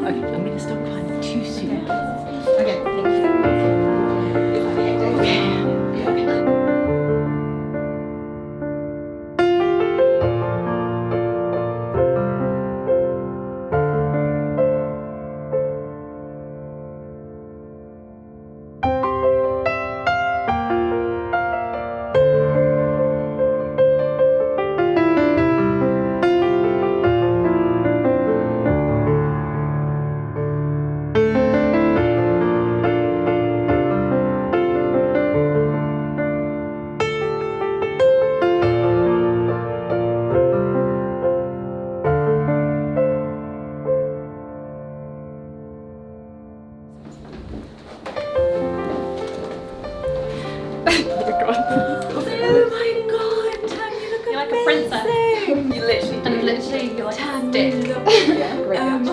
I'm going to stop climbing too soon. Okay, thank you. Oh my god, Tammy, you look You're like a princess. amazing. You're like Tammy, a stick. you look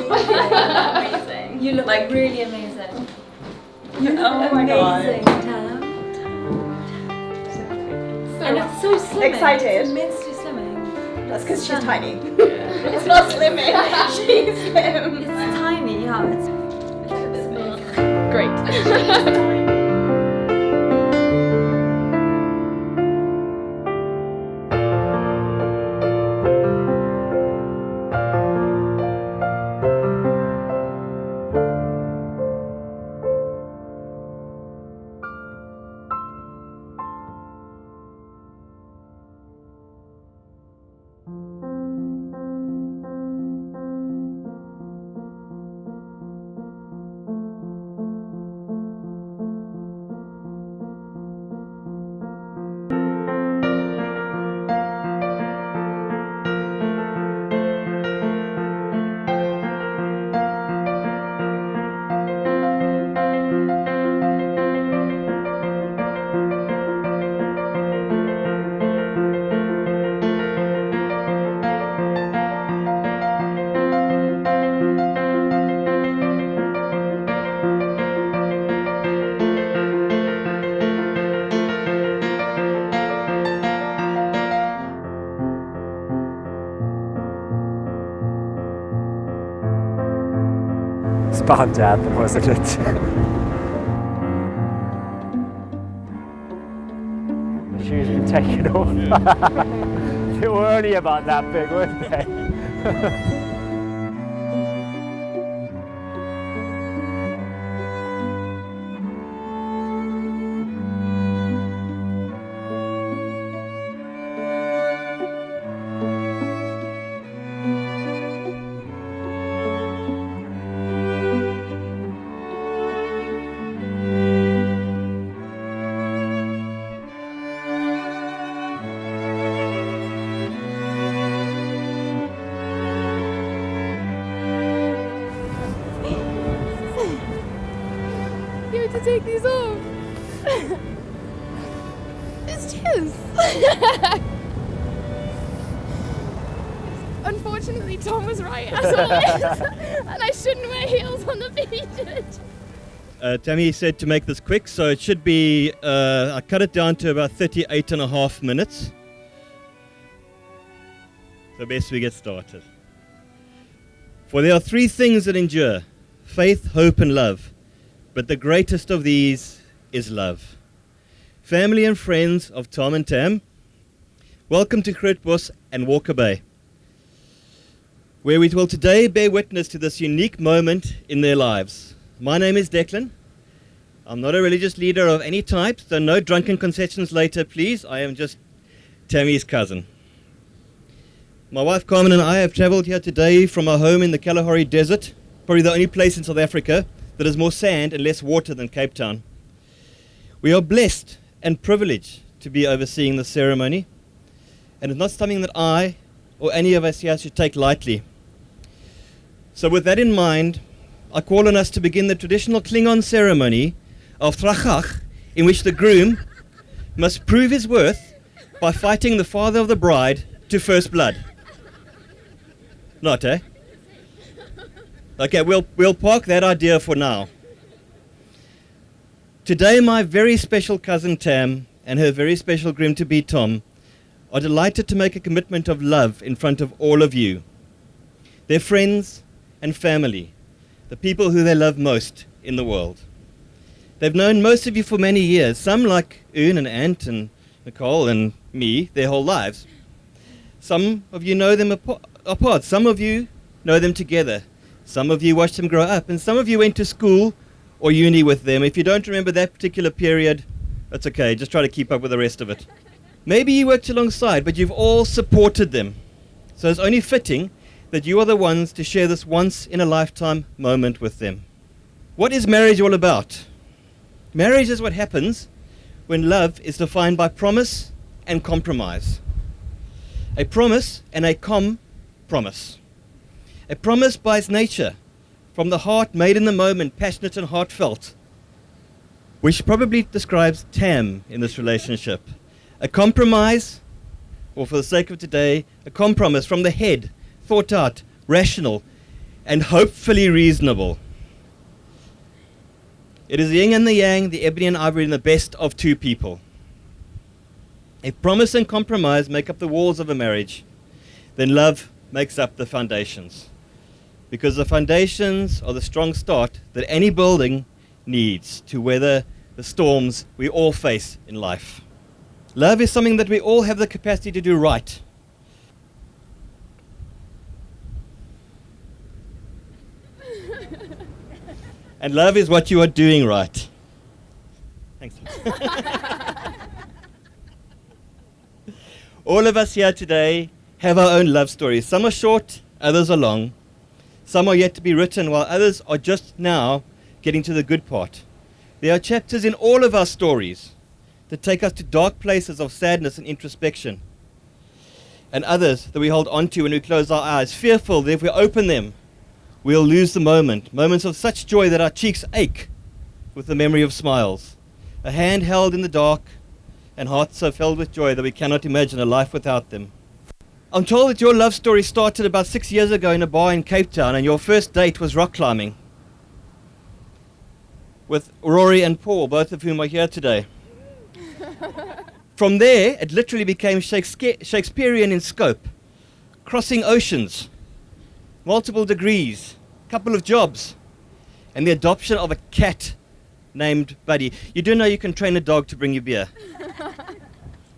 Amazing. You look like really amazing. You look Oh my God. amazing, Tam. And it's so slimming. Excited. It's immensely slimming. That's because she's tiny. Yeah. It's not slimming. She's slim. It's tiny, yeah. It's Great. Spot on Dad, wasn't it? The shoes been taken off. They were only about that big, weren't they? You have to take these off. It's his. Unfortunately, Tom was right, as always. And I shouldn't wear heels on the beach. Tammy said to make this quick, so it should be, I cut it down to about 38.5 minutes. So best we get started. For there are three things that endure: faith, hope, and love. But the greatest of these is love. Family and friends of Tom and Tam, welcome to Grootbos and Walker Bay, where we will today bear witness to this unique moment in their lives. My name is Declan. I'm not a religious leader of any type, so no drunken concessions later, please. I am just Tammy's cousin. My wife Carmen and I have travelled here today from our home in the Kalahari Desert, probably the only place in South Africa that has more sand and less water than Cape Town. We are blessed and privileged to be overseeing the ceremony, and it's not something that I or any of us here should take lightly. So with that in mind, I call on us to begin the traditional Klingon ceremony of Trachach, in which the groom must prove his worth by fighting the father of the bride to first blood. Not, eh? Okay, we'll park that idea for now. Today, my very special cousin Tam and her very special groom-to-be Tom are delighted to make a commitment of love in front of all of you, their friends and family, the people who they love most in the world. They've known most of you for many years, some like Oon and Ant and Nicole and me, their whole lives. Some of you know them apart. Some of you know them together. Some of you watched them grow up, and some of you went to school or uni with them. If you don't remember that particular period, that's okay. Just try to keep up with the rest of it. Maybe you worked alongside, but you've all supported them. So it's only fitting that you are the ones to share this once-in-a-lifetime moment with them. What is marriage all about? Marriage is what happens when love is defined by promise and compromise. A promise and a promise. A promise by its nature, from the heart, made in the moment, passionate and heartfelt, which probably describes Tam in this relationship. A compromise, or for the sake of today, a compromise from the head, thought out, rational, and hopefully reasonable. It is the yin and the yang, the ebony and ivory, and the best of two people. If promise and compromise make up the walls of a marriage, then love makes up the foundations. Because the foundations are the strong start that any building needs to weather the storms we all face in life. Love is something that we all have the capacity to do right. And love is what you are doing right. Thanks. All of us here today have our own love stories. Some are short, others are long. Some are yet to be written, while others are just now getting to the good part. There are chapters in all of our stories that take us to dark places of sadness and introspection. And others that we hold on to when we close our eyes, fearful that if we open them, we'll lose the moment. Moments of such joy that our cheeks ache with the memory of smiles. A hand held in the dark and hearts so filled with joy that we cannot imagine a life without them. I'm told that your love story started about 6 years ago in a bar in Cape Town, and your first date was rock climbing with Rory and Paul, both of whom are here today. From there, it literally became Shakespearean in scope. Crossing oceans, multiple degrees, couple of jobs, and the adoption of a cat named Buddy. You do know you can train a dog to bring you beer.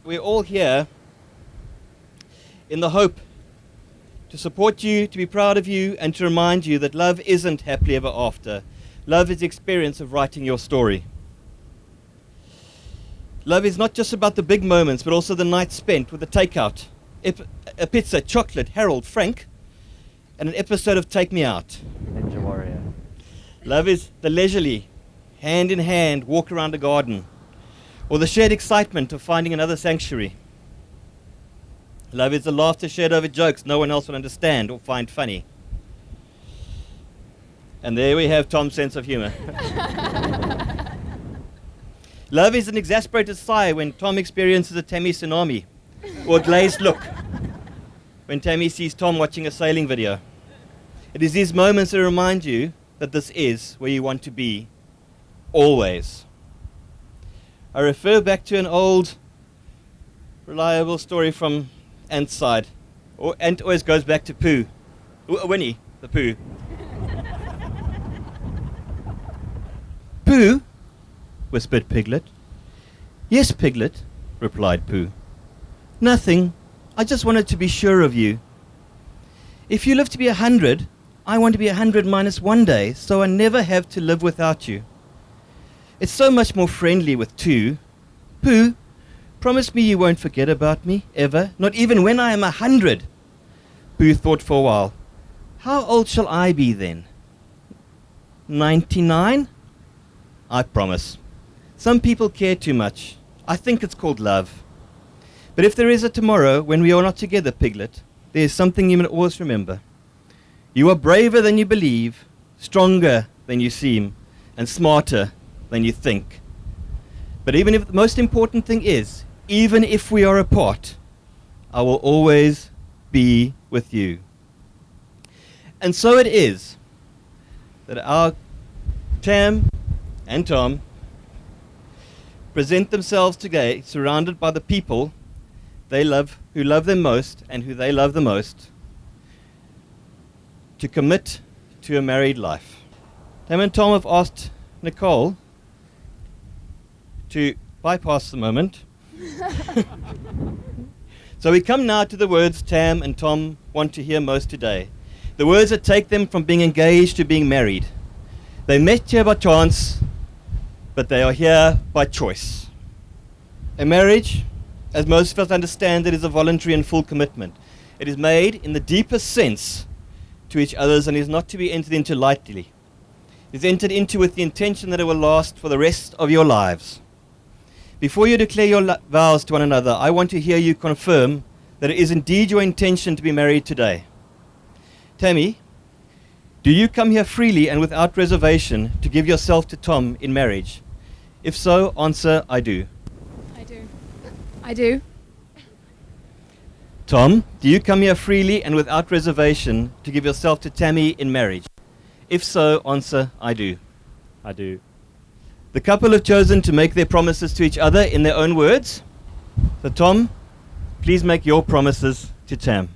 We're all here in the hope to support you, to be proud of you, and to remind you that love isn't happily ever after. Love is the experience of writing your story. Love is not just about the big moments, but also the nights spent with a takeout, a pizza, chocolate, Harold, Frank, and an episode of Take Me Out. Ninja Warrior. Love is the leisurely, hand in hand walk around a garden, or the shared excitement of finding another sanctuary. Love is the laughter shared over jokes no one else will understand or find funny. And there we have Tom's sense of humor. Love is an exasperated sigh when Tom experiences a Tammy tsunami, or a glazed look when Tammy sees Tom watching a sailing video. It is these moments that remind you that this is where you want to be, always. I refer back to an old, reliable story from Ant's side. Ant always goes back to Pooh. Winnie, the Pooh. Pooh, whispered Piglet. Yes, Piglet, replied Pooh. Nothing. I just wanted to be sure of you. If you live to be 100, I want to be 100 minus 1 day, so I never have to live without you. It's so much more friendly with two. Pooh, promise me you won't forget about me, ever, not even when I am 100. Pooh thought for a while. How old shall I be then? 99? I promise. Some people care too much. I think it's called love. But if there is a tomorrow when we are not together, Piglet, there is something you must always remember. You are braver than you believe, stronger than you seem, and smarter than you think. But even if the most important thing is, even if we are apart, I will always be with you. And so it is that our Tam and Tom present themselves today surrounded by the people they love, who love them most and who they love the most, to commit to a married life. Tam and Tom have asked Nicole to bypass the moment. So we come now to the words Tam and Tom want to hear most today. The words that take them from being engaged to being married. They met here by chance, but they are here by choice. A marriage, as most of us understand it, is a voluntary and full commitment. It is made in the deepest sense to each other's and is not to be entered into lightly. It is entered into with the intention that it will last for the rest of your lives. Before you declare your vows to one another, I want to hear you confirm that it is indeed your intention to be married today. Tammy, do you come here freely and without reservation to give yourself to Tom in marriage? If so, answer, I do. I do. I do. Tom, do you come here freely and without reservation to give yourself to Tammy in marriage? If so, answer, I do. I do. The couple have chosen to make their promises to each other in their own words. So Tom, please make your promises to Tam.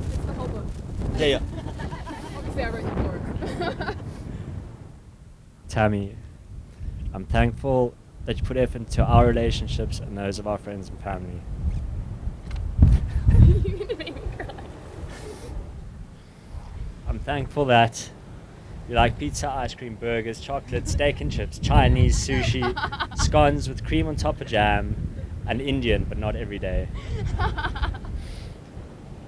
It's the whole book. Yeah. Obviously, I wrote the book. Tammy, I'm thankful that you put effort into our relationships and those of our friends and family. You're gonna make me cry. I'm thankful that you like pizza, ice cream, burgers, chocolate, steak and chips, Chinese, sushi, scones with cream on top of jam, and Indian, but not every day.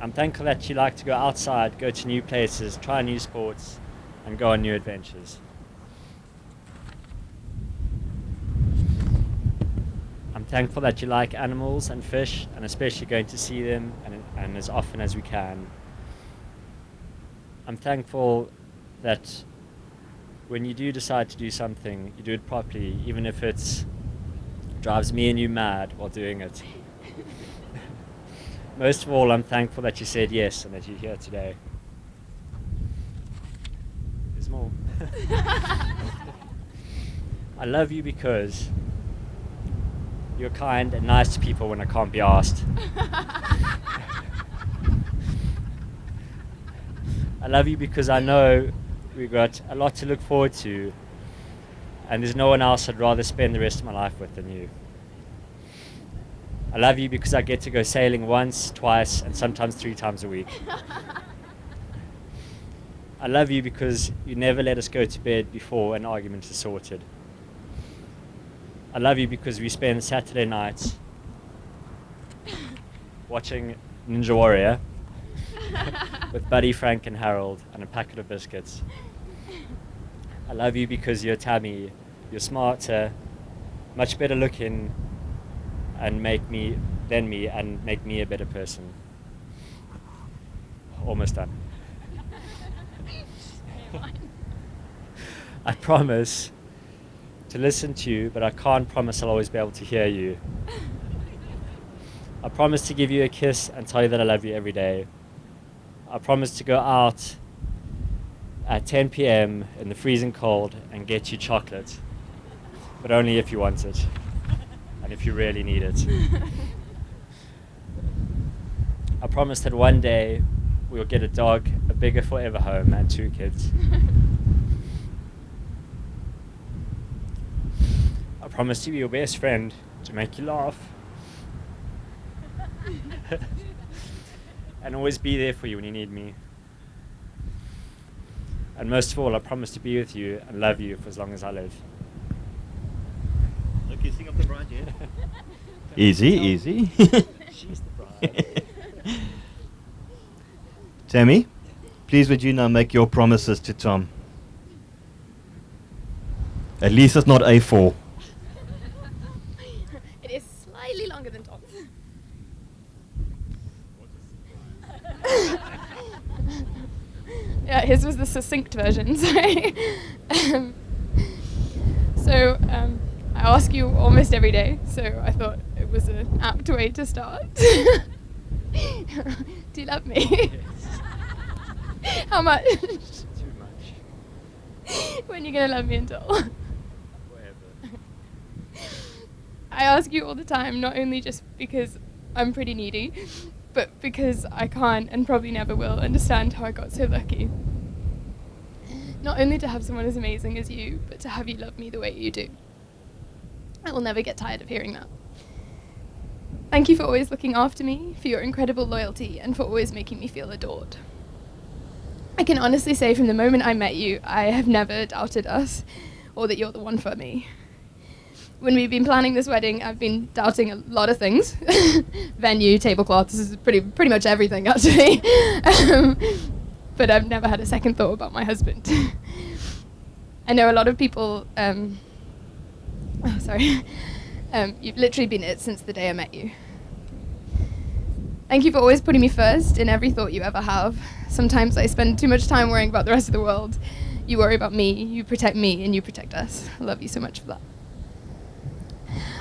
I'm thankful that you like to go outside, go to new places, try new sports, and go on new adventures. I'm thankful that you like animals and fish, and especially going to see them and as often as we can. I'm thankful that when you do decide to do something, you do it properly, even if it drives me and you mad while doing it. Most of all, I'm thankful that you said yes and that you're here today. There's more. I love you because you're kind and nice to people when I can't be asked. I love you because I know we've got a lot to look forward to, and there's no one else I'd rather spend the rest of my life with than you. I love you because I get to go sailing once, twice, and sometimes 3 times a week. I love you because you never let us go to bed before an argument is sorted. I love you because we spend Saturday nights watching Ninja Warrior with Buddy, Frank, and Harold and a packet of biscuits. I love you because you're Tammy. You're smarter, much better looking, and make me a better person. Almost done. I promise to listen to you, but I can't promise I'll always be able to hear you. I promise to give you a kiss and tell you that I love you every day. I promise to go out at 10 p.m. in the freezing cold and get you chocolate, but only if you want it and if you really need it. I promise that one day we'll get a dog, a bigger forever home, and 2 kids. I promise to be your best friend, to make you laugh, and always be there for you when you need me. And most of all, I promise to be with you and love you for as long as I live. No kissing of the bride yet. Easy, easy. She's the bride. Tammy, please would you now make your promises to Tom? At least it's not A4. It is slightly longer than Tom's. Yeah, his was the succinct version, sorry. I ask you almost every day, so I thought it was an apt way to start. Do you love me? Yes. How much? Too much. When are you going to love me until? Whatever. I ask you all the time, not only just because I'm pretty needy, but because I can't and probably never will understand how I got so lucky. Not only to have someone as amazing as you, but to have you love me the way you do. I will never get tired of hearing that. Thank you for always looking after me, for your incredible loyalty, and for always making me feel adored. I can honestly say from the moment I met you, I have never doubted us, or that you're the one for me. When we've been planning this wedding, I've been doubting a lot of things. Venue, tablecloth, this is pretty much everything, actually. But I've never had a second thought about my husband. I know a lot of people... you've literally been it since the day I met you. Thank you for always putting me first in every thought you ever have. Sometimes I spend too much time worrying about the rest of the world. You worry about me, you protect me, and you protect us. I love you so much for that.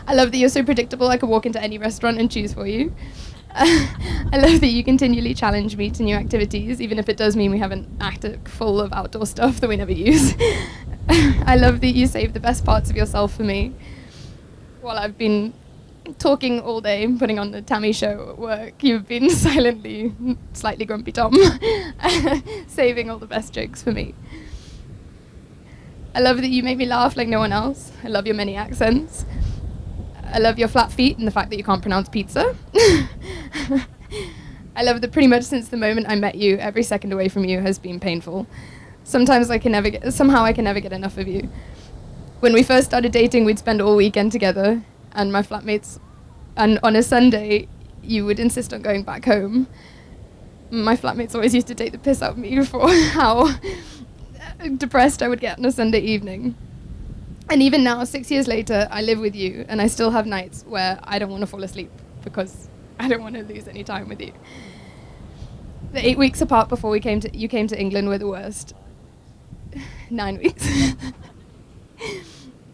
I love that you're so predictable I could walk into any restaurant and choose for you. I love that you continually challenge me to new activities, even if it does mean we have an attic full of outdoor stuff that we never use. I love that you save the best parts of yourself for me. While I've been talking all day, putting on the Tammy show at work, you've been silently, slightly grumpy Tom, saving all the best jokes for me. I love that you make me laugh like no one else. I love your many accents. I love your flat feet and the fact that you can't pronounce pizza. I love that pretty much since the moment I met you, every second away from you has been painful. Somehow I can never get enough of you. When we first started dating, we'd spend all weekend together, and my flatmates, and on a Sunday, you would insist on going back home. My flatmates always used to take the piss out of me for how depressed I would get on a Sunday evening. And even now, 6 years later, I live with you, and I still have nights where I don't want to fall asleep because I don't want to lose any time with you. The 8 weeks apart before you came to England were the worst. 9 weeks.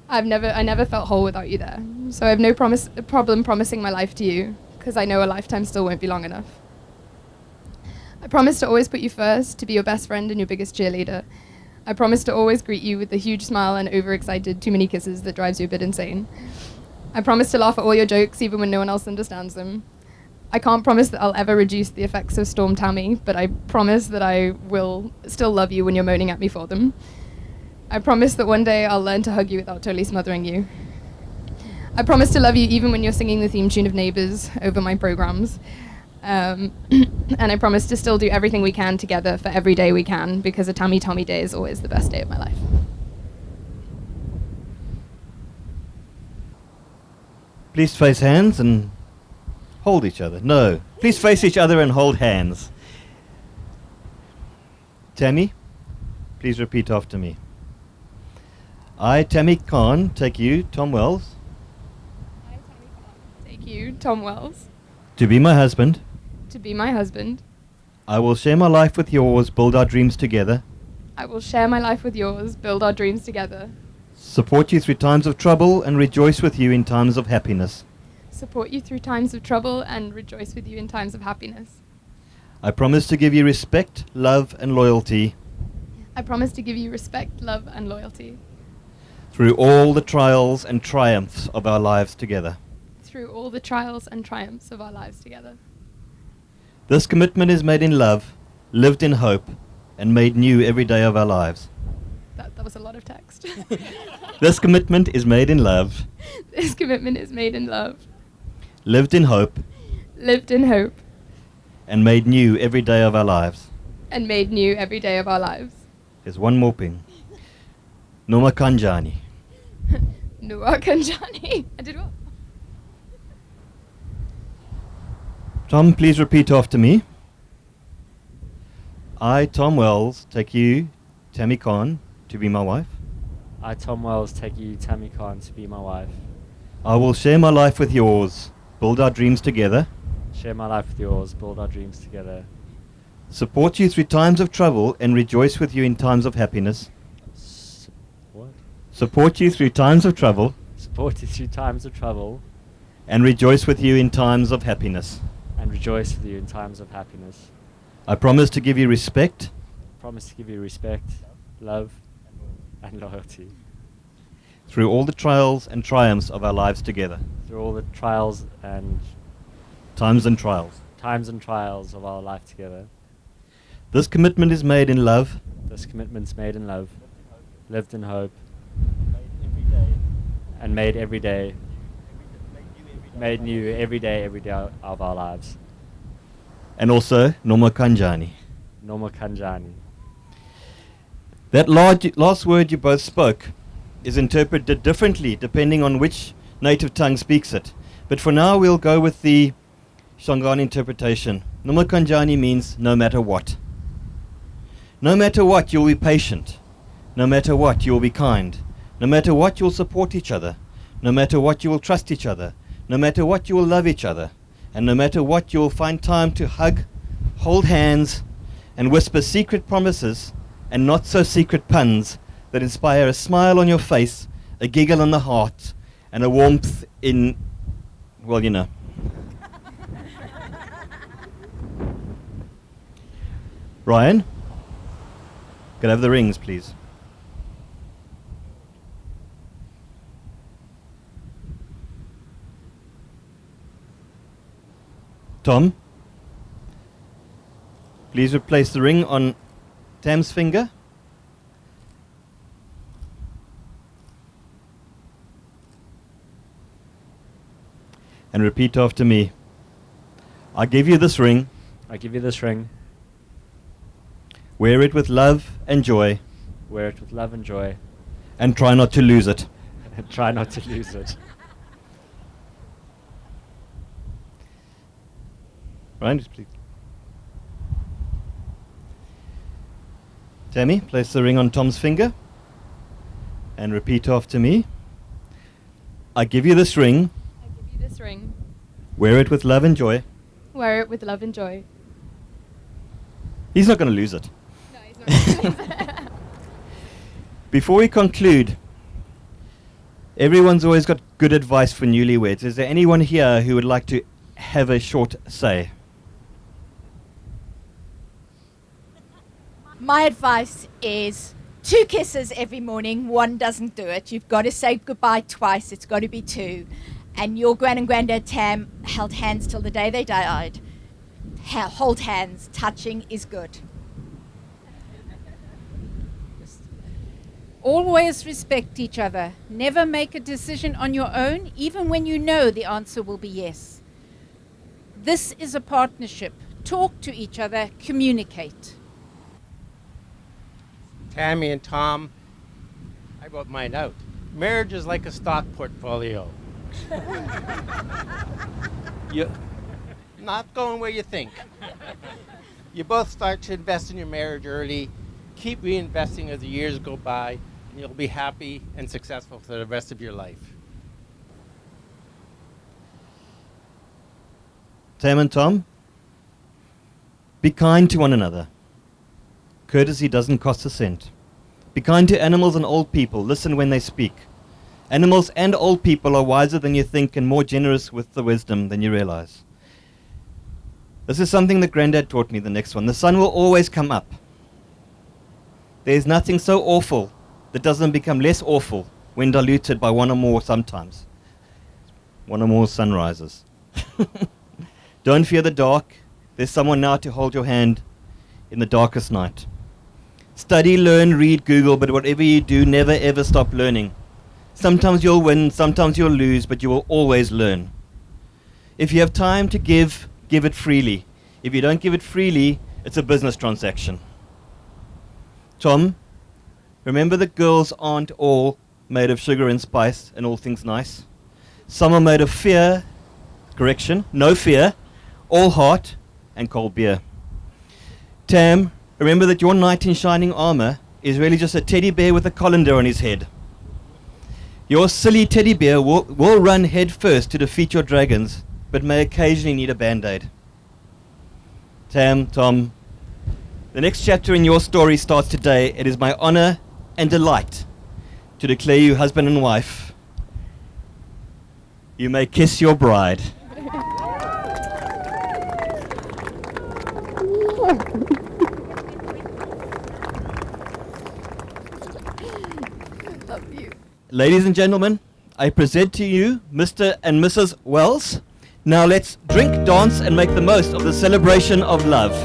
I never felt whole without you there. So I have no problem promising my life to you, because I know a lifetime still won't be long enough. I promise to always put you first, to be your best friend and your biggest cheerleader. I promise to always greet you with the huge smile and overexcited too many kisses that drives you a bit insane. I promise to laugh at all your jokes even when no one else understands them. I can't promise that I'll ever reduce the effects of Storm Tammy, but I promise that I will still love you when you're moaning at me for them. I promise that one day I'll learn to hug you without totally smothering you. I promise to love you even when you're singing the theme tune of Neighbours over my programs. And I promise to still do everything we can together for every day we can, because a Tammy Tommy day is always the best day of my life. Please face hands and hold each other. No, please face each other and hold hands. Tammy, please repeat after me. I, Tammy Khan, take you, Tom Wells, I, Tammy Khan, take you, Tom Wells, to be my husband. to be my husband. I will share my life with yours, build our dreams together, I will share my life with yours, build our dreams together, support you through times of trouble and rejoice with you in times of happiness. support you through times of trouble, and rejoice with you in times of happiness. I promise to give you respect, love and loyalty I promise to give you respect, love, and loyalty through all the trials and triumphs of our lives together. through all the trials and triumphs of our lives together. This commitment is made in love, lived in hope, and made new every day of our lives. That was a lot of text. This commitment is made in love, This commitment is made in love, lived in hope, lived in hope, and made new every day of our lives. and made new every day of our lives. There's one more ping. Noma Kanjani. Nuwa Kanjani. I did what? Tom, please repeat after me. I, Tom Wells, take you, Tammy Khan, to be my wife. I, Tom Wells, take you, Tammy Khan, to be my wife. I will share my life with yours, build our dreams together, Share my life with yours, build our dreams together. support you through times of trouble and rejoice with you in times of happiness. What? Support you through times of trouble Support you through times of trouble and rejoice with you in times of happiness. and rejoice with you in times of happiness. I promise to give you respect, Promise to give you respect, love, and loyalty through all the trials and triumphs of our lives together. through all the trials and Times and trials. times and trials of our life together. This commitment is made in love, This commitment's made in love, lived in hope, and made every day, made new every day of our lives. and also Noma Kanjani. Norma Kanjani. That last word you both spoke is interpreted differently depending on which native tongue speaks it. But for now, we'll go with the Shangaan interpretation. Noma Kanjani means no matter what. No matter what, you'll be patient. No matter what, you'll be kind. No matter what, you'll support each other. No matter what, you will trust each other. No matter what, you will love each other. And no matter what, you will find time to hug, hold hands, and whisper secret promises and not so secret puns that inspire a smile on your face, a giggle on the heart, and a warmth in, well, you know. Ryan, can I have the rings, please? Tom, please replace the ring on Tam's finger. And repeat after me. I give you this ring. I give you this ring. Wear it with love and joy. Wear it with love and joy. And try not to lose it. And try not to lose it. Ryan, just please. Tammy, place the ring on Tom's finger. And repeat after me. I give you this ring. I give you this ring. Wear it with love and joy. Wear it with love and joy. He's not going to lose it. No, he's not. Before we conclude, everyone's always got good advice for newlyweds. Is there anyone here who would like to have a short say? My advice is 2 kisses every morning. 1 doesn't do it. You've got to say goodbye twice. It's got to be 2. And your gran and granddad Tam held hands till the day they died. Hold hands. Touching is good. Always respect each other. Never make a decision on your own, even when you know the answer will be yes. This is a partnership. Talk to each other, communicate. Tammy and Tom, I wrote mine out. Marriage is like a stock portfolio. You're not going where you think. You both start to invest in your marriage early. Keep reinvesting as the years go by, and you'll be happy and successful for the rest of your life. Tam and Tom, be kind to one another. Courtesy doesn't cost a cent. Be kind to animals and old people. Listen when they speak. Animals and old people are wiser than you think and more generous with the wisdom than you realize. This is something that Granddad taught me, the next one. The sun will always come up. There is nothing so awful that doesn't become less awful when diluted by one or more sometimes. One or more sunrises. Don't fear the dark. There's someone now to hold your hand in the darkest night. Study, learn, read, Google, but whatever you do, never ever stop learning. Sometimes you'll win, sometimes you'll lose, but you will always learn. If you have time to give, give it freely. If you don't give it freely, it's a business transaction. Tom, remember that girls aren't all made of sugar and spice and all things nice. Some are made of fear, no fear, all heart, and cold beer. Tam, remember that your knight in shining armor is really just a teddy bear with a colander on his head. Your silly teddy bear will run head first to defeat your dragons, but may occasionally need a band-aid. Tam, Tom, the next chapter in your story starts today. It is my honor and delight to declare you husband and wife. You may kiss your bride. Love you. Ladies and gentlemen, I present to you Mr. and Mrs. Wells. Now let's Drink, dance, and make the most of the celebration of love.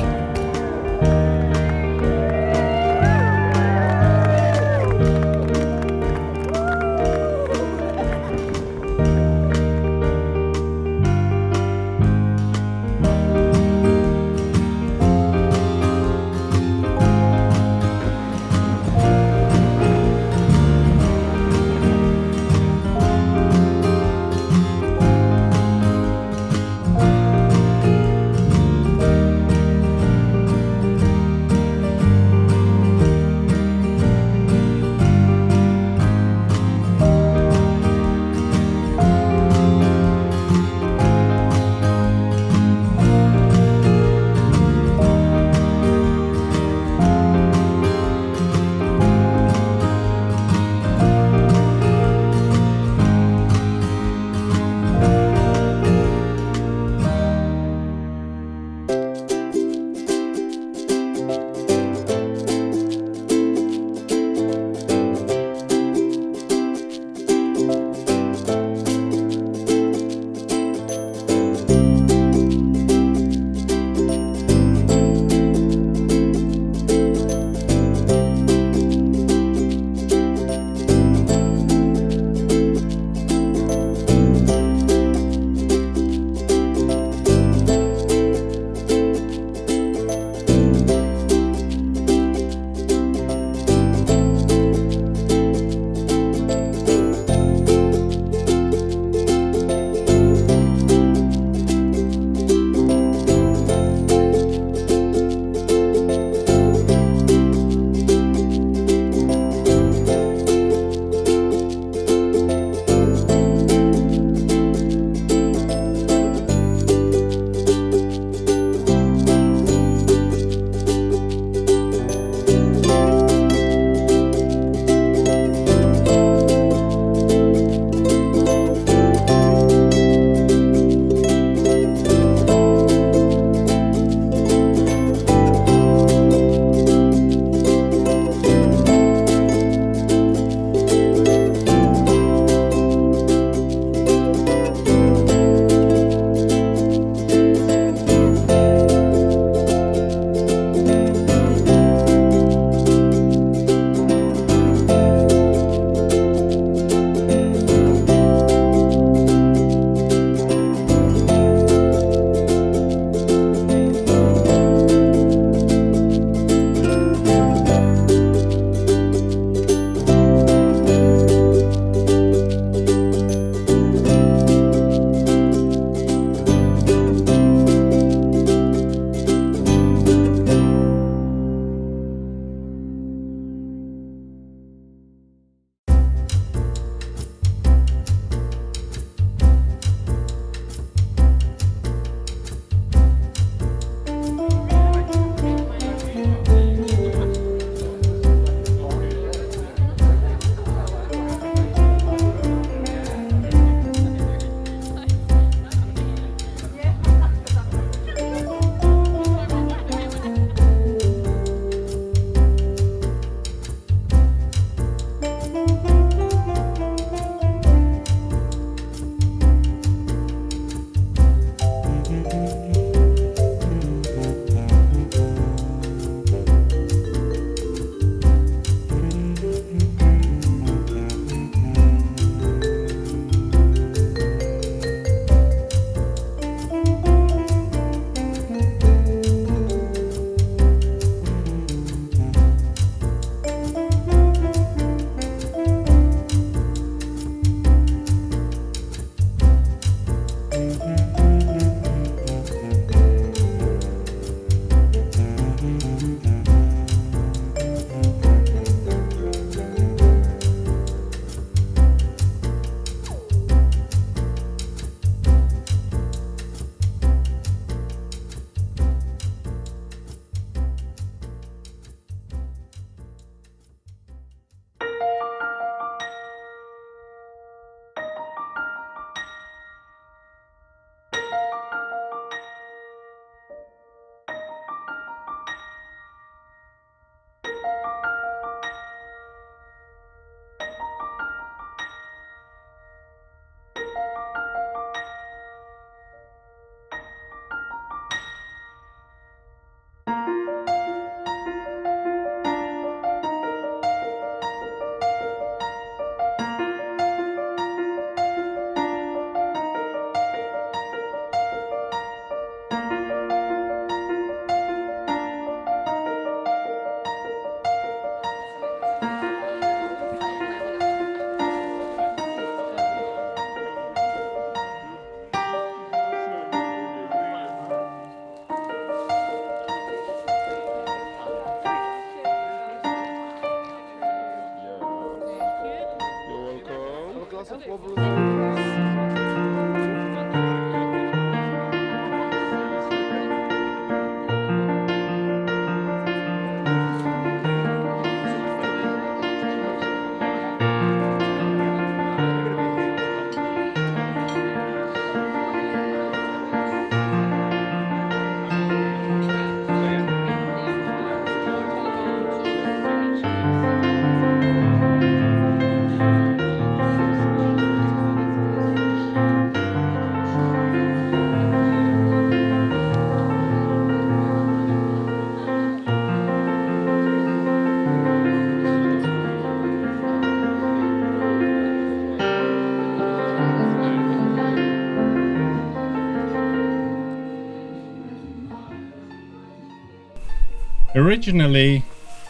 Originally,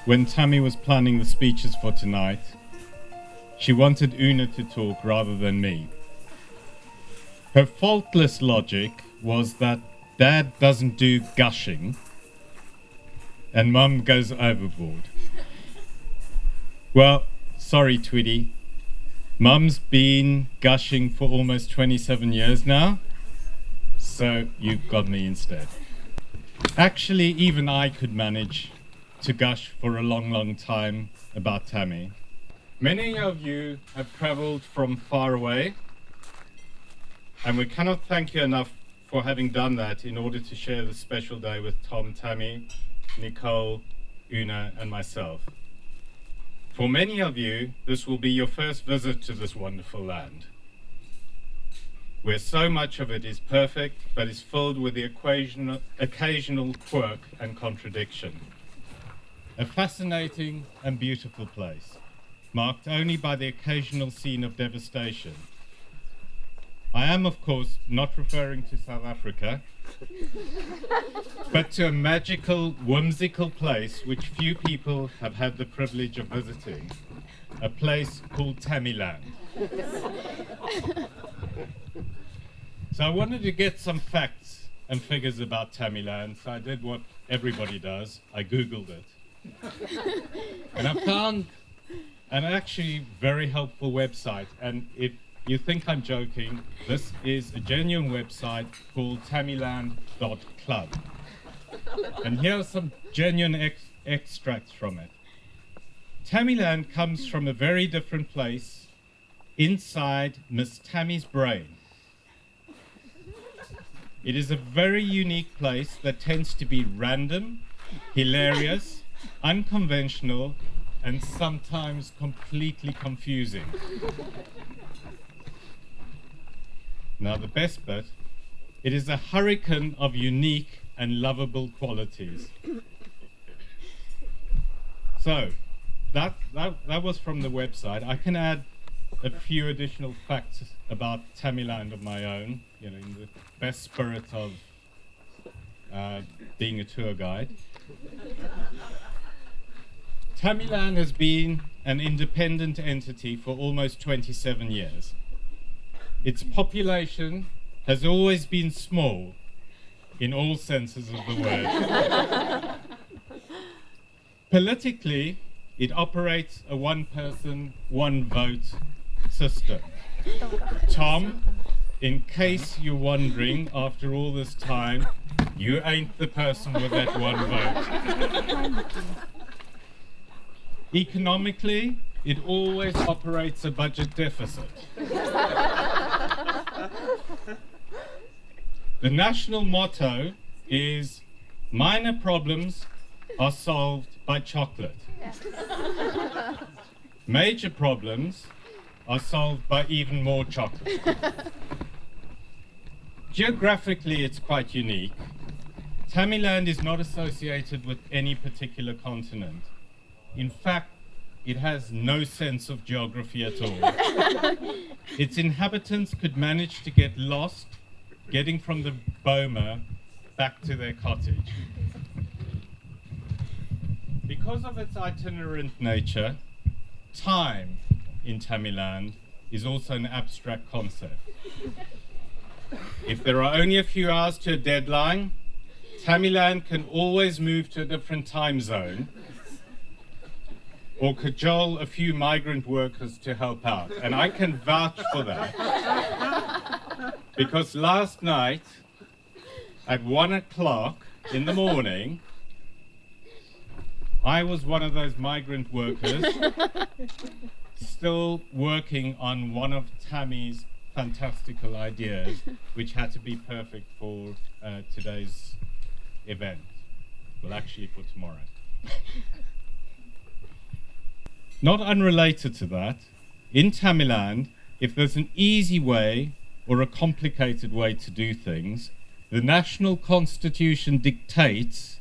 when Tammy was planning the speeches for tonight, she wanted Una to talk rather than me. Her faultless logic was that Dad doesn't do gushing and Mum goes overboard. Well, sorry, Tweety. Mum's been gushing for almost 27 years now, so you've got me instead. Actually, even I could manage to gush for a long, long time about Tammy. Many of you have traveled from far away, and we cannot thank you enough for having done that in order to share this special day with Tom, Tammy, Nicole, Una, and myself. For many of you, this will be your first visit to this wonderful land, where so much of it is perfect, but is filled with the occasional quirk and contradiction. A fascinating and beautiful place, marked only by the occasional scene of devastation. I am, of course, not referring to South Africa, but to a magical, whimsical place which few people have had the privilege of visiting, a place called Tammyland. So I wanted to get some facts and figures about Tammyland, so I did what everybody does. I Googled it. And I found an actually very helpful website. And if you think I'm joking, this is a genuine website called tammyland.club. And here are some genuine extracts from it. Tammyland comes from a very different place inside Miss Tammy's brain. It is a very unique place that tends to be random, hilarious, unconventional, and sometimes completely confusing. Now the best bit, it is a hurricane of unique and lovable qualities. So, that was from the website. I can add a few additional facts about Tammyland of my own, in the best spirit of being a tour guide. Tammyland has been an independent entity for almost 27 years. Its population has always been small in all senses of the word. Politically, it operates a one-person, one-vote system. Tom, in case you're wondering, after all this time, you ain't the person with that one vote. Economically, it always operates a budget deficit. The national motto is, minor problems are solved by chocolate. Major problems are solved by even more chocolate. Geographically, it's quite unique. Tammyland is not associated with any particular continent. In fact, it has no sense of geography at all. Its inhabitants could manage to get lost getting from the boma back to their cottage. Because of its itinerant nature, time in Tammyland is also an abstract concept. If there are only a few hours to a deadline, Tammyland can always move to a different time zone. or cajole a few migrant workers to help out. And I can vouch for that. Because last night, at 1 o'clock in the morning, I was one of those migrant workers still working on one of Tammy's fantastical ideas, which had to be perfect for today's event. Well, actually for tomorrow. Not unrelated to that, in Tammyland, if there's an easy way or a complicated way to do things, the national constitution dictates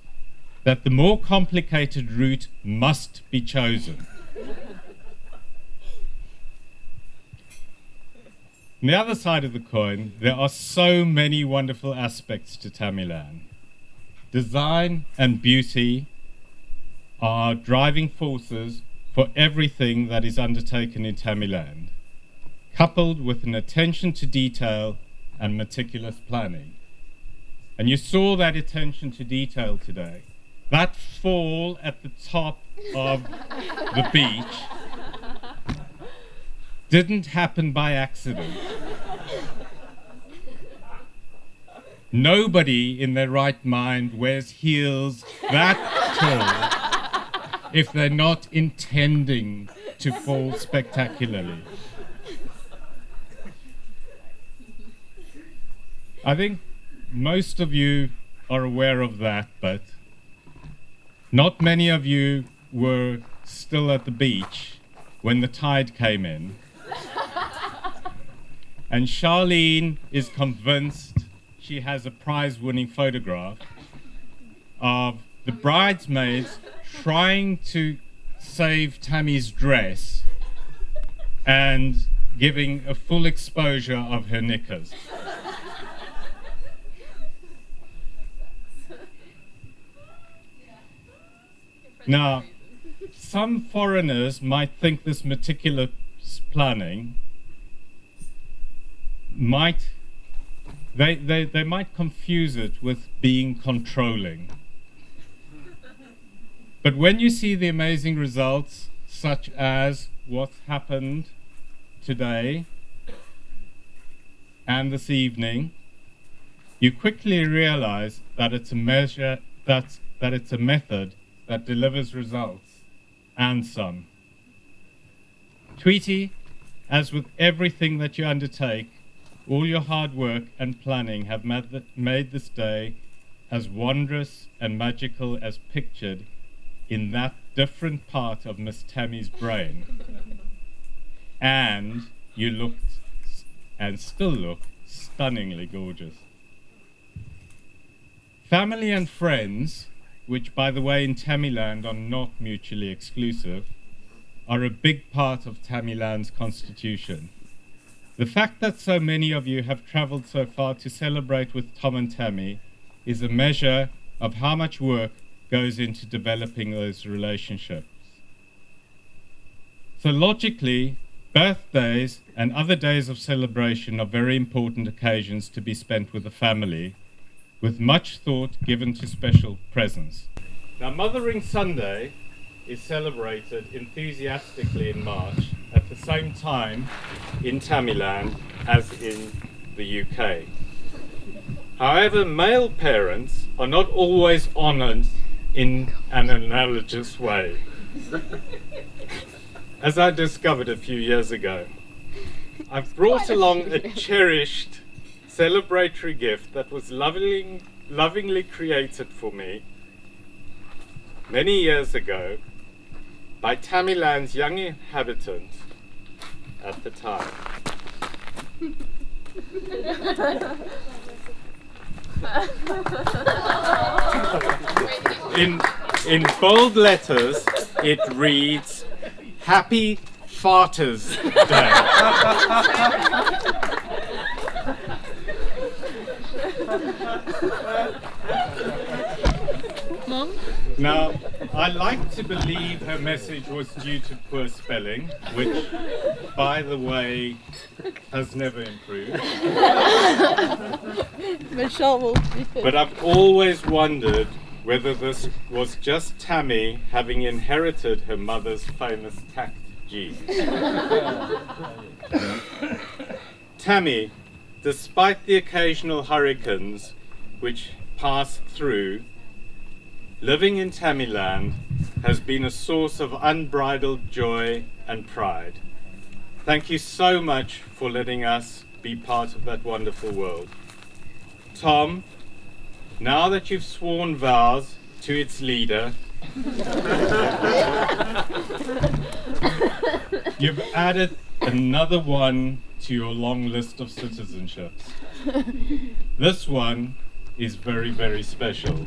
that the more complicated route must be chosen. On the other side of the coin, there are so many wonderful aspects to Tammyland. Design and beauty are driving forces for everything that is undertaken in Tammyland, coupled with an attention to detail and meticulous planning. And you saw that attention to detail today. That fall at the top of the beach didn't happen by accident. Nobody in their right mind wears heels that tall if they're not intending to fall spectacularly. I think most of you are aware of that, but not many of you were still at the beach when the tide came in. And Charlene is convinced she has a prize-winning photograph of the bridesmaids trying to save Tammy's dress and giving a full exposure of her knickers. Now, some foreigners might think this meticulous planning might confuse it with being controlling. But when you see the amazing results, such as what's happened today and this evening, you quickly realize that it's a measure, that it's a method that delivers results and some. Tweety, as with everything that you undertake, all your hard work and planning have made this day as wondrous and magical as pictured in that different part of Miss Tammy's brain. And you looked, and still look, stunningly gorgeous. Family and friends, which by the way in Tammyland are not mutually exclusive, are a big part of Tammyland's constitution. The fact that so many of you have traveled so far to celebrate with Tom and Tammy is a measure of how much work goes into developing those relationships. So logically, birthdays and other days of celebration are very important occasions to be spent with the family, with much thought given to special presents. Now, Mothering Sunday is celebrated enthusiastically in March at the same time in Tammyland as in the UK. However, male parents are not always honoured in an analogous way, as I discovered a few years ago. I've brought along a cherished celebratory gift that was lovingly created for me many years ago by Tammyland's young inhabitant at the time. In bold letters, it reads, "Happy Farters Day." Mom? Now, I like to believe her message was due to poor spelling, which, by the way, has never improved. Michelle will be fit. But I've always wondered whether this was just Tammy having inherited her mother's famous tact gene. Tammy, despite the occasional hurricanes which pass through, living in Tammyland has been a source of unbridled joy and pride. Thank you so much for letting us be part of that wonderful world. Tom, now that you've sworn vows to its leader, you've added another one to your long list of citizenships. This one is very, very special.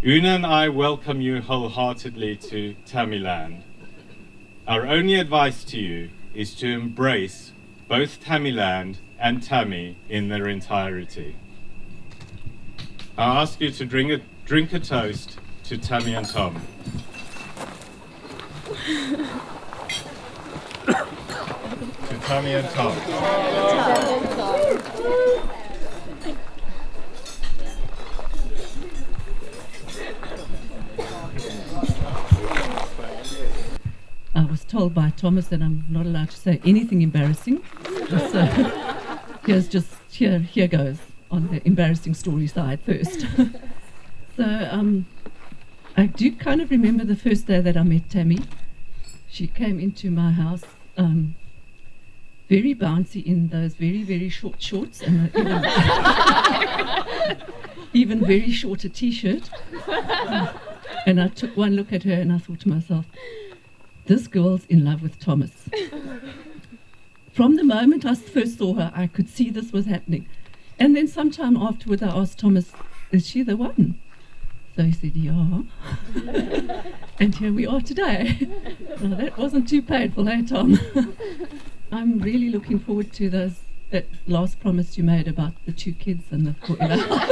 Una and I welcome you wholeheartedly to Tammyland. Our only advice to you is to embrace both Tammyland and Tammy in their entirety. I ask you to drink a toast to Tammy and Tom. To Tammy and Tom. I was told by Thomas that I'm not allowed to say anything embarrassing. So here goes on the embarrassing story side first. So I do kind of remember the first day that I met Tammy. She came into my house very bouncy in those very, very short shorts and even very short a t-shirt. And I took one look at her and I thought to myself, this girl's in love with Thomas. From the moment I first saw her, I could see this was happening. And then sometime afterwards, I asked Thomas, is she the one? So he said, yeah. And here we are today. Well, that wasn't too painful, eh, Tom? I'm really looking forward to that last promise you made about the 2 kids and the forever house.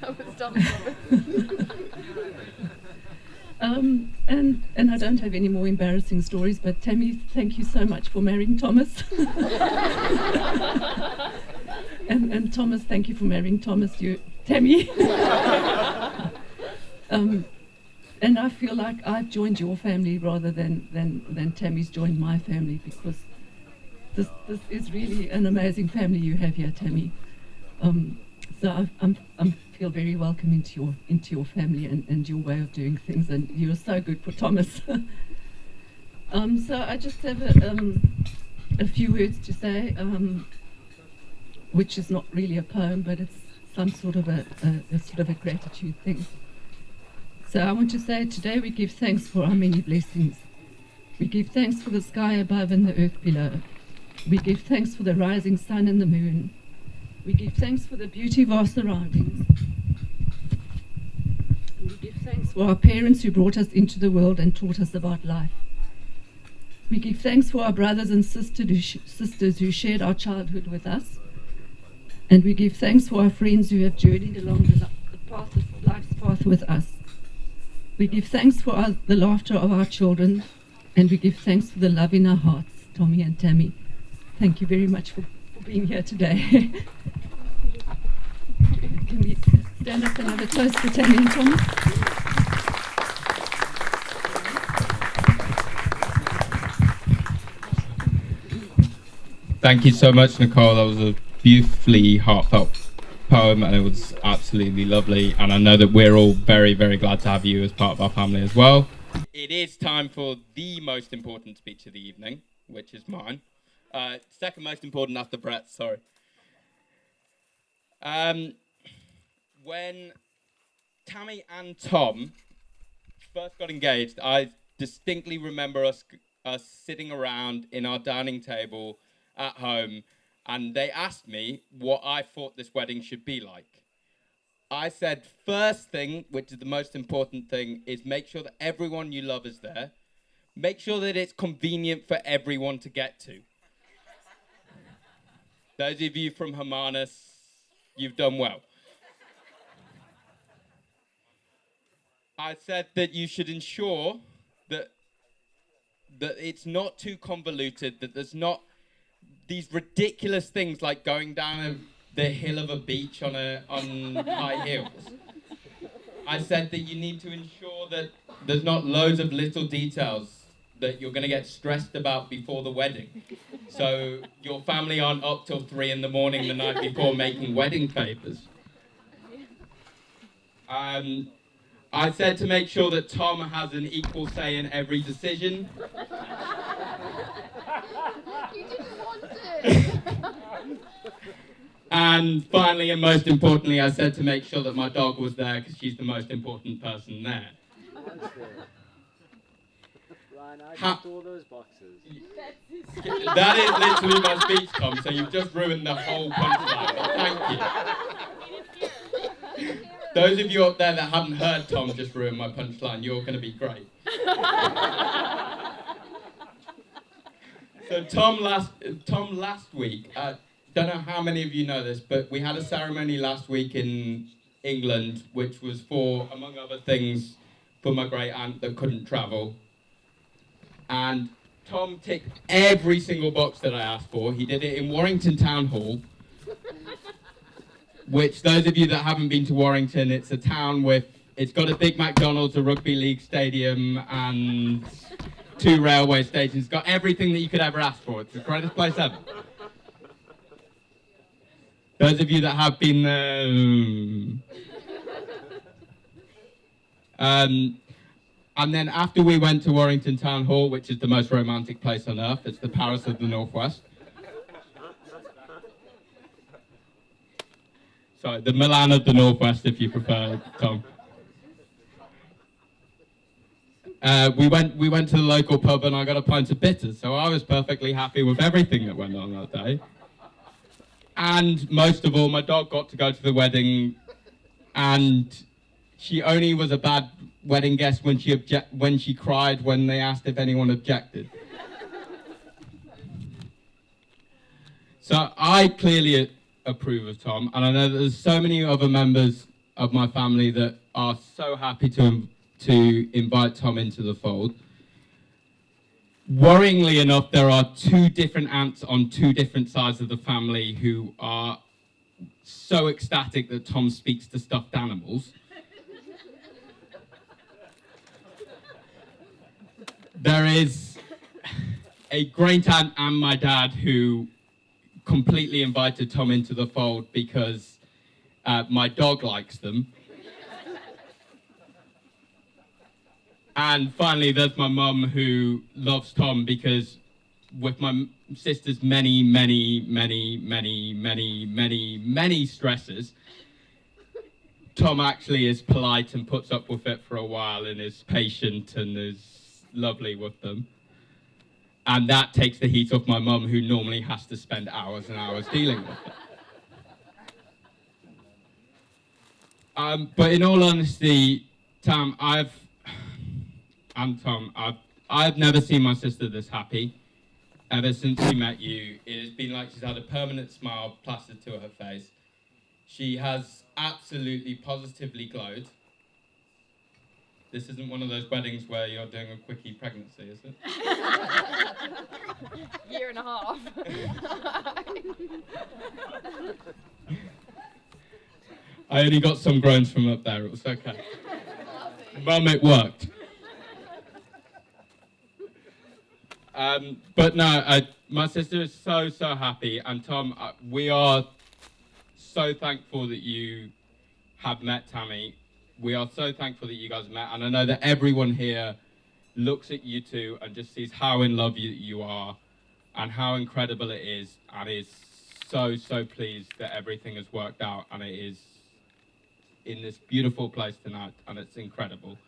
That was Tom's promise. And I don't have any more embarrassing stories, but Tammy, thank you so much for marrying Thomas. and Thomas, thank you for marrying Tammy. And I feel like I've joined your family rather than Tammy's joined my family, because this is really an amazing family you have here, Tammy. So I feel very welcome into your family and your way of doing things, and you're so good for Thomas. So I just have a few words to say, which is not really a poem, but it's some sort of a gratitude thing. So I want to say today we give thanks for our many blessings. We give thanks for the sky above and the earth below. We give thanks for the rising sun and the moon. We give thanks for the beauty of our surroundings. We give thanks for our parents who brought us into the world and taught us about life. We give thanks for our brothers and sisters who shared our childhood with us. And we give thanks for our friends who have journeyed along the path of life's path with us. We give thanks for the laughter of our children, and we give thanks for the love in our hearts, Tommy and Tammy. Thank you very much for being here today. Can we stand up and have a toast for Tammy and Tommy? Thank you so much, Nicole. That was a beautifully heartfelt poem, and it was absolutely lovely. And I know that we're all very, very glad to have you as part of our family as well. It is time for the most important speech of the evening, which is mine. Second most important after Brett's, sorry. When Tammy and Tom first got engaged, I distinctly remember us sitting around in our dining table at home, and they asked me what I thought this wedding should be like. I said, first thing, which is the most important thing, is make sure that everyone you love is there. Make sure that it's convenient for everyone to get to. Those of you from Hermanus, you've done well. I said that you should ensure that it's not too convoluted, that there's not these ridiculous things like going down the hill of a beach on high heels. I said that you need to ensure that there's not loads of little details that you're going to get stressed about before the wedding. So your family aren't up till 3 in the morning the night before making wedding papers. I said to make sure that Tom has an equal say in every decision. You didn't want it. And finally, and most importantly, I said to make sure that my dog was there because she's the most important person there. Ryan, I ticked all those boxes. That is literally my speech, Tom, so you've just ruined the whole punchline. Thank you. Those of you up there that haven't heard Tom just ruin my punchline, you're going to be great. So Tom last week, don't know how many of you know this, but we had a ceremony last week in England, which was for, among other things, for my great aunt that couldn't travel. And Tom ticked every single box that I asked for. He did it in Warrington Town Hall, which those of you that haven't been to Warrington, it's a town with, it's got a big McDonald's, a rugby league stadium, and 2 railway stations. It's got everything that you could ever ask for. It's the greatest place ever. Those of you that have been there... And then after we went to Warrington Town Hall, which is the most romantic place on earth, it's the Paris of the Northwest. Sorry, the Milan of the Northwest, if you prefer, Tom. We went to the local pub and I got a pint of bitters, so I was perfectly happy with everything that went on that day. And most of all, my dog got to go to the wedding, and she only was a bad wedding guest when she cried when they asked if anyone objected. So I clearly approve of Tom, and I know that there's so many other members of my family that are so happy to invite Tom into the fold. Worryingly enough, there are 2 different aunts on 2 different sides of the family who are so ecstatic that Tom speaks to stuffed animals. There is a great aunt and my dad who completely invited Tom into the fold because my dog likes them. And finally, there's my mum who loves Tom because with my sister's many stresses, Tom actually is polite and puts up with it for a while and is patient and is lovely with them. And that takes the heat off my mum, who normally has to spend hours and hours dealing with it. But in all honesty, Tom, I've never seen my sister this happy. Ever since she met you, it has been like she's had a permanent smile plastered to her face. She has absolutely positively glowed. This isn't one of those weddings where you're doing a quickie pregnancy, is it? Year and a half. I only got some groans from up there, it was okay. Mum, it worked. But no, my sister is so happy, and Tom, we are so thankful that you have met Tammy. We are so thankful that you guys met, and I know that everyone here looks at you two and just sees how in love you are and how incredible it is, and is so pleased that everything has worked out and it is in this beautiful place tonight, and it's incredible.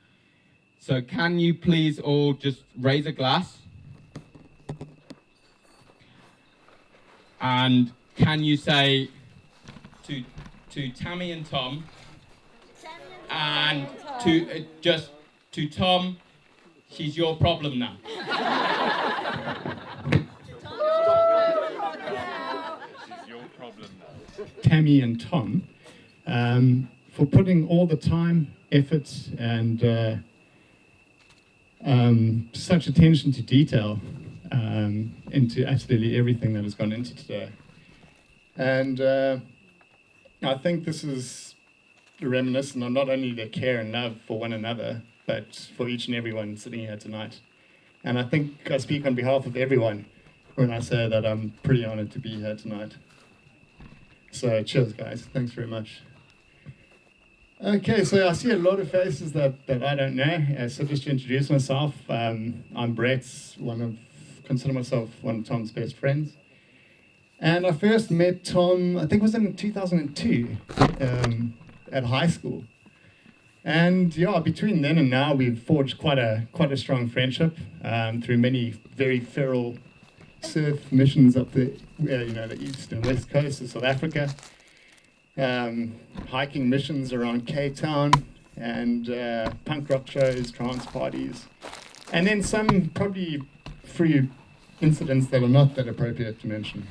So can you please all just raise a glass? And can you say to Tammy and Tom, and to to Tom, she's your problem now. She's your problem now. Tammy and Tom, for putting all the time, effort, and such attention to detail into absolutely everything that has gone into today. And I think this is reminiscent on not only their care and love for one another, but for each and everyone sitting here tonight. And I think I speak on behalf of everyone when I say that I'm pretty honored to be here tonight. So cheers, guys. Thanks very much. Okay, so I see a lot of faces that I don't know. So just to introduce myself, I'm Brett, consider myself one of Tom's best friends. And I first met Tom, I think it was in 2002, at high school. And yeah, between then and now, we've forged quite a strong friendship through many very feral surf missions up the east and west coast of South Africa, hiking missions around Cape Town, and punk rock shows, trance parties, and then some probably few incidents that are not that appropriate to mention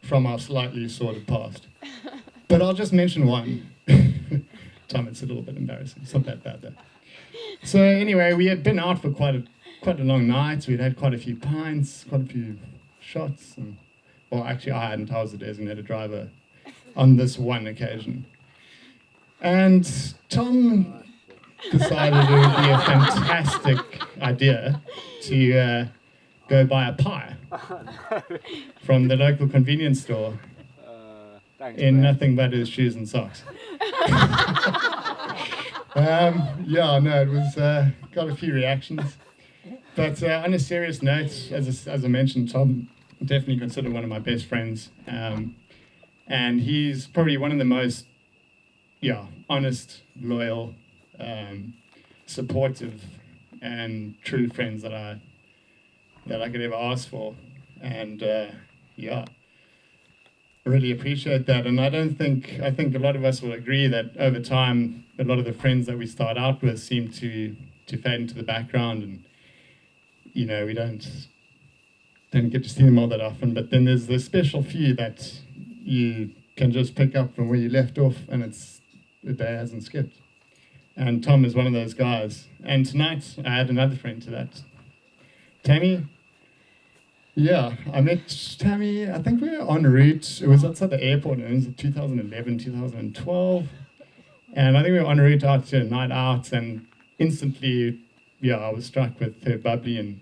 from our slightly sordid past. But I'll just mention one. Tom, it's a little bit embarrassing. It's not that bad though. So anyway, we had been out for quite a long night. We'd had quite a few pints, quite a few shots. And, well, actually, I hadn't. I was the designated driver on this one occasion. And Tom decided it would be a fantastic idea to go buy a pie from the local convenience store in nothing but his shoes and socks. It was got a few reactions. But on a serious note, as I mentioned, Tom definitely considered one of my best friends. And he's probably one of the most, honest, loyal, supportive, and true friends that I could ever ask for. And I really appreciate that. And I think a lot of us will agree that over time, a lot of the friends that we start out with seem to fade into the background, and we don't get to see them all that often. But then there's the special few that you can just pick up from where you left off, and the day hasn't skipped. And Tom is one of those guys. And tonight I had another friend to that, Tammy. Yeah, I met Tammy, I think we were en route. It was outside the airport, and it was 2011, 2012. And I think we were en route out to a night out, and instantly, I was struck with her bubbly and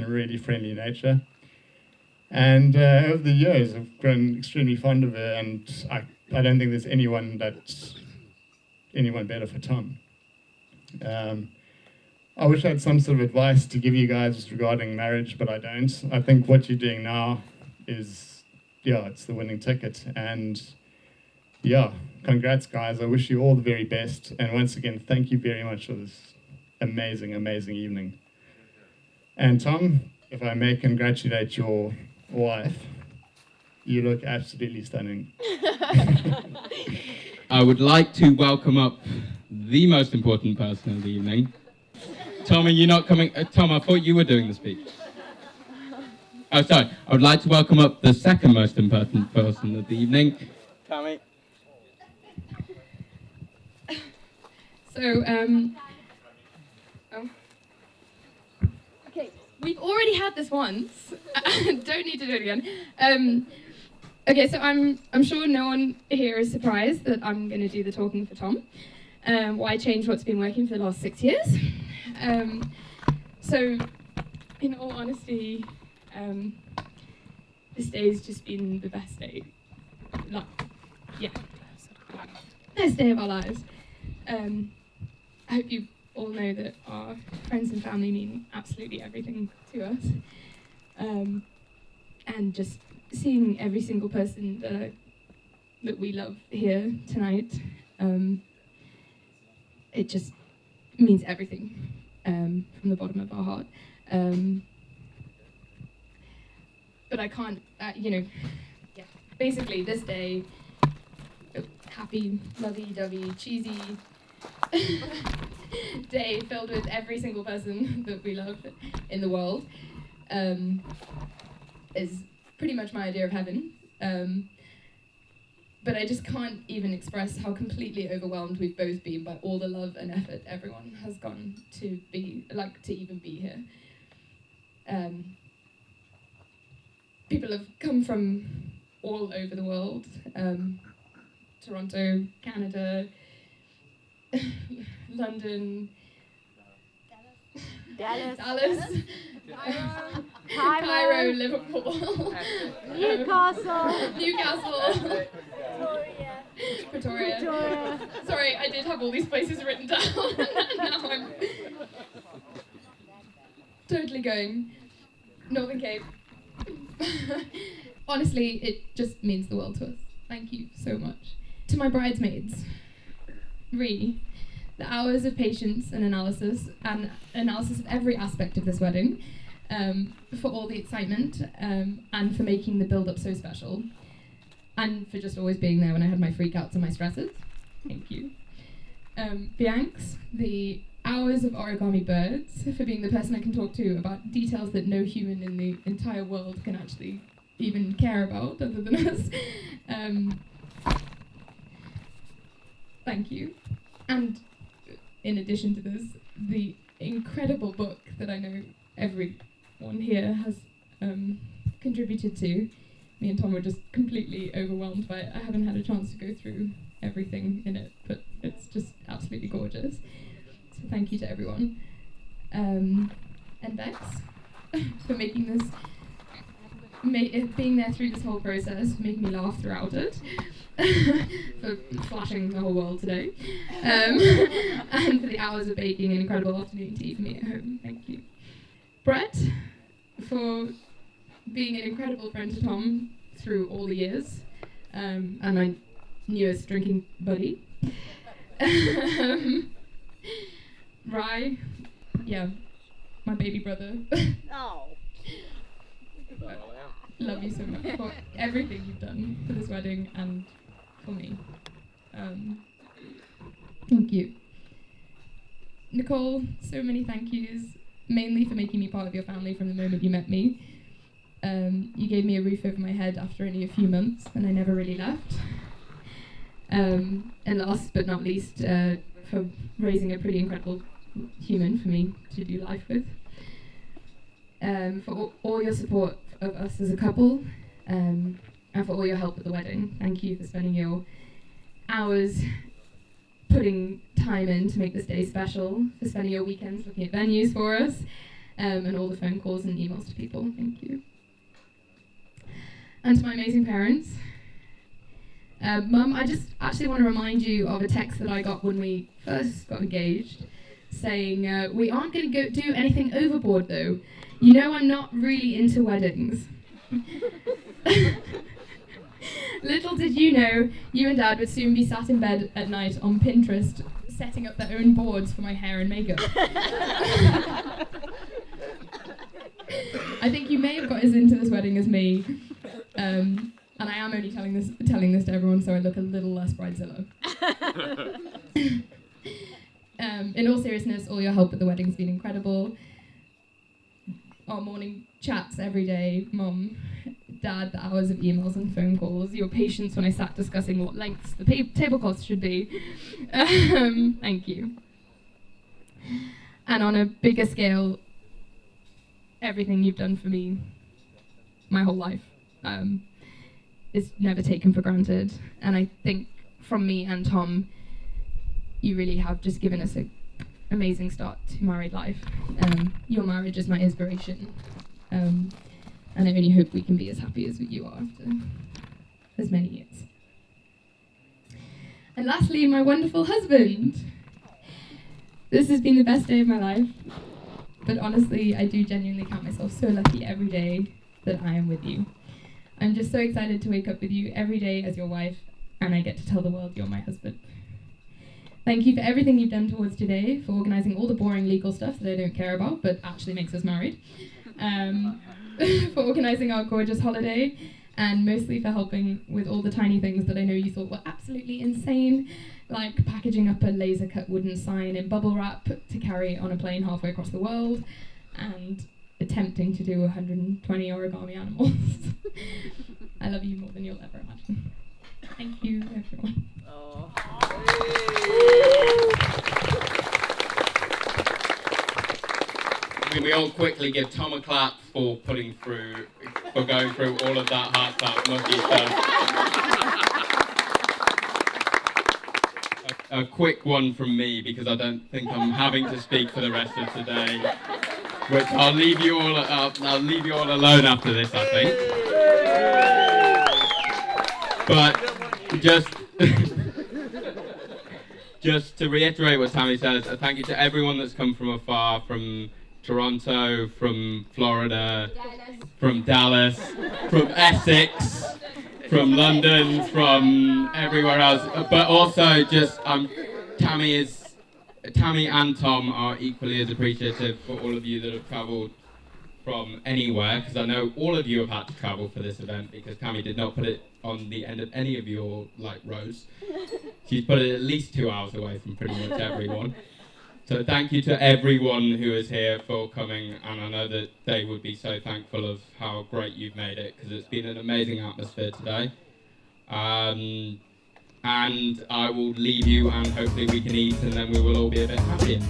really friendly nature. And over the years, I've grown extremely fond of her, and I don't think there's anyone better for Tom. I wish I had some sort of advice to give you guys regarding marriage, but I don't. I think what you're doing now is, it's the winning ticket. And congrats, guys. I wish you all the very best. And once again, thank you very much for this amazing, amazing evening. And Tom, if I may congratulate your wife, you look absolutely stunning. I would like to welcome up the most important person of the evening. Tom, are you not coming? Tom, I thought you were doing the speech. Oh, sorry. I would like to welcome up the second most important person of the evening. Tammy. So, okay, we've already had this once. Don't need to do it again. Okay, so I'm sure no one here is surprised that I'm going to do the talking for Tom. Why change what's been working for the last 6 years? So, in all honesty, this day's just been the best day. Best day of our lives. I hope you all know that our friends and family mean absolutely everything to us. And just seeing every single person that we love here tonight, it just means everything from the bottom of our heart. But I can't, basically this day, happy, lovey-dovey, cheesy day filled with every single person that we love in the world is pretty much my idea of heaven. But I just can't even express how completely overwhelmed we've both been by all the love and effort everyone has gone to even be here. People have come from all over the world Toronto, Canada, London, Dallas. Cairo, Liverpool, Newcastle, Pretoria. Sorry, I did have all these places written down. Now I'm totally going. Northern Cape. Honestly, it just means the world to us. Thank you so much. To my bridesmaids, the hours of patience and analysis of every aspect of this wedding, for all the excitement, and for making the build-up so special, and for just always being there when I had my freakouts and my stresses. Thank you. Bianx, the hours of origami birds, for being the person I can talk to about details that no human in the entire world can actually even care about other than us. Thank you. And in addition to this, the incredible book that I know everyone here has contributed to. Me and Tom were just completely overwhelmed by it. I haven't had a chance to go through everything in it, but it's just absolutely gorgeous. So thank you to everyone. And Bex, for making this, being there through this whole process, for making me laugh throughout it, for flashing the whole world today, and for the hours of baking an incredible afternoon tea for me at home. Thank you. Brett, for being an incredible friend to Tom through all the years, and my newest drinking buddy. Rye, my baby brother. Oh. Love you so much for everything you've done for this wedding and for me. Thank you. Nicole, so many thank yous, mainly for making me part of your family from the moment you met me. You gave me a roof over my head after only a few months, and I never really left. And last but not least, for raising a pretty incredible human for me to do life with. For all your support of us as a couple, and for all your help at the wedding. Thank you for spending your hours putting time in to make this day special, for spending your weekends looking at venues for us, and all the phone calls and emails to people. Thank you. And to my amazing parents. Mum, I just actually want to remind you of a text that I got when we first got engaged, saying, we aren't going to do anything overboard though. You know I'm not really into weddings. Little did you know, you and Dad would soon be sat in bed at night on Pinterest, setting up their own boards for my hair and makeup. I think you may have got as into this wedding as me, and I am only telling this to everyone so I look a little less bridezilla. In all seriousness, all your help at the wedding's been incredible. Our morning chats every day, Mum, Dad, the hours of emails and phone calls, your patience when I sat discussing what lengths the tablecloths should be. Thank you. And on a bigger scale, everything you've done for me my whole life is never taken for granted. And I think from me and Tom, you really have just given us an amazing start to married life. Your marriage is my inspiration. And I only hope we can be as happy as you are after as many years. And lastly, my wonderful husband. This has been the best day of my life. But honestly, I do genuinely count myself so lucky every day that I am with you. I'm just so excited to wake up with you every day as your wife, and I get to tell the world you're my husband. Thank you for everything you've done towards today, for organising all the boring legal stuff that I don't care about, but actually makes us married, for organising our gorgeous holiday, and mostly for helping with all the tiny things that I know you thought were absolutely insane, like packaging up a laser-cut wooden sign in bubble wrap to carry on a plane halfway across the world, and attempting to do 120 origami animals. I love you more than you'll ever imagine. Thank you, everyone. We all quickly give Tom a clap for going through all of that heartfelt, mucky stuff. a quick one from me because I don't think I'm having to speak for the rest of today. Which I'll leave you all alone after this, I think. But just to reiterate what Tammy says, a thank you to everyone that's come from afar, from Toronto, from Florida, from Dallas, from Essex, from London, from everywhere else. But also just Tammy and Tom are equally as appreciative for all of you that have travelled from anywhere, because I know all of you have had to travel for this event because Tammy did not put it on the end of any of your rows. She's put it at least 2 hours away from pretty much everyone. So thank you to everyone who is here for coming, and I know that they would be so thankful of how great you've made it, because it's been an amazing atmosphere today. And I will leave you, and hopefully we can eat, and then we will all be a bit happier.